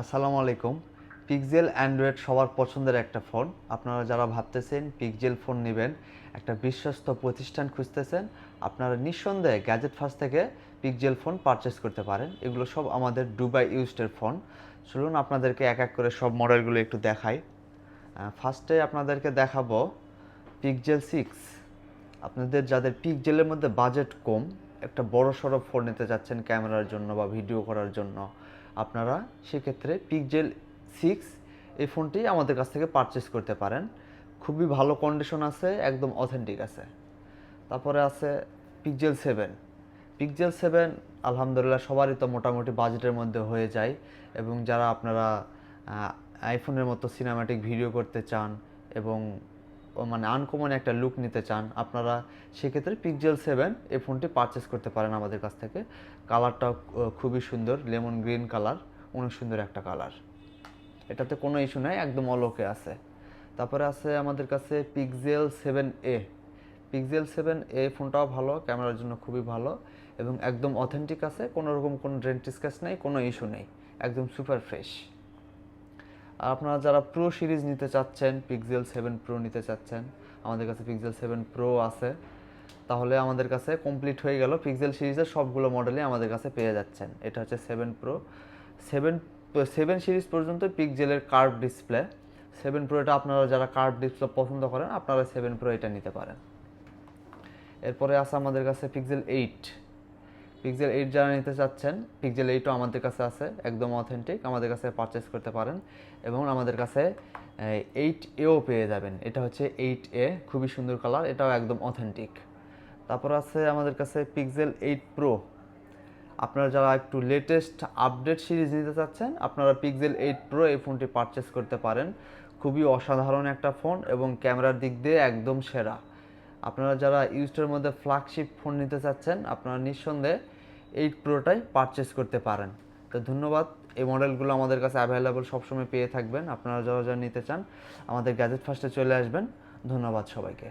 আসসালামু আলাইকুম। Pixel Android সবার পছন্দের একটা ফোন। আপনারা যারা ভাবতেছেন পিক্সেল ফোন নেবেন, একটা বিশ্বস্ত প্রতিষ্ঠান খুঁজতেছেন, আপনারা নিঃসন্দেহে গ্যাজেট ফার্স্ট থেকে পিক্সেল ফোন পারচেস করতে পারেন। এগুলো সব আমাদের দুবাই ইউজডের ফোন। চলুন আপনাদেরকে এক এক করে সব মডেলগুলো একটু দেখাই। ফার্স্টে আপনাদেরকে দেখাবো পিক্সেল 6। আপনাদের যাদের পিক্সেলের মধ্যে বাজেট কম, একটা বড় সড়ো ফোন নিতে চাচ্ছেন ক্যামেরার জন্য বা ভিডিও করার জন্য, আপনারা সেক্ষেত্রে পিক্সেল 6 এই ফোনটি আমাদের কাছ থেকে পারচেস করতে পারেন। খুবই ভালো কন্ডিশন আছে, একদম অথেন্টিক আছে। তারপরে আছে পিক্সেল 7। পিক্সেল 7 আলহামদুলিল্লাহ সবারই তো মোটামুটি বাজেটের মধ্যে হয়ে যায়, এবং যারা আপনারা আইফোনের মতো সিনেম্যাটিক ভিডিও করতে চান এবং মানে আনকমন একটা লুক নিতে চান, আপনারা সেক্ষেত্রে পিক্সেল 7 এই ফোনটি পারচেস করতে পারেন আমাদের কাছ থেকে। কালারটাও খুবই সুন্দর, লেমন গ্রিন কালার, অনেক সুন্দর একটা কালার। এটাতে কোনো ইস্যু নাই, একদম অলোকে আছে। তারপরে আছে আমাদের কাছে পিক্সেল 7a। পিক্সেল 7a ফোনটাও ভালো, ক্যামেরার জন্য খুবই ভালো এবং একদম অথেন্টিক আছে, কোনো রকম কোনো ডেন্ট স্ক্র্যাচ নেই, কোনো ইস্যু নেই, একদম সুপার ফ্রেশ। আর আপনারা যারা প্রো সিরিজ নিতে চাচ্ছেন, পিক্সেল 7 প্রো নিতে চাচ্ছেন, আমাদের কাছে পিক্সেল 7 প্রো আছে। তাহলে আমাদের কাছে কমপ্লিট হয়ে গেল, পিক্সেল সিরিজের সবগুলো মডেলই আমাদের কাছে পেয়ে যাচ্ছেন। এটা হচ্ছে 7 প্রো। 7 সিরিজ পর্যন্ত পিক্সেলের কার্ভ ডিসপ্লে। 7 প্রো এটা আপনারা যারা কার্ভ ডিসপ্লে পছন্দ করেন, আপনারা 7 প্রো এটা নিতে পারেন। এরপরে আছে আমাদের কাছে পিক্সেল 8। পিক্সেল 8 যারা নিতে চাচ্ছেন, পিক্সেল 8ও আমাদের কাছে আছে, একদম অথেন্টিক, আমাদের কাছে পারচেস করতে পারেন। এবং আমাদের কাছে 8A পেয়ে যাবেন। এটা হচ্ছে 8A, খুবই সুন্দর কালার, এটাও একদম অথেন্টিক। তারপর আছে আমাদের কাছে পিক্সেল 8 প্রো। আপনারা যারা একটু লেটেস্ট আপডেট সিরিজ নিতে চাচ্ছেন, আপনারা পিক্সেল 8 প্রো এই ফোনটি পারচেস করতে পারেন। খুবই অসাধারণ একটা ফোন এবং ক্যামেরার দিক দিয়ে একদম সেরা। আপনারা যারা ইউজডের মধ্যে ফ্ল্যাগশিপ ফোন নিতে চাচ্ছেন, আপনারা নিঃসন্দেহে 8 প্রোটাই পারচেস করতে পারেন। তো ধন্যবাদ। এই মডেলগুলো আমাদের কাছে অ্যাভেলেবল সবসময় পেয়ে থাকবেন। আপনারা যারা যারা নিতে চান, আমাদের গ্যাজেট ফার্স্টে চলে আসবেন। ধন্যবাদ সবাইকে।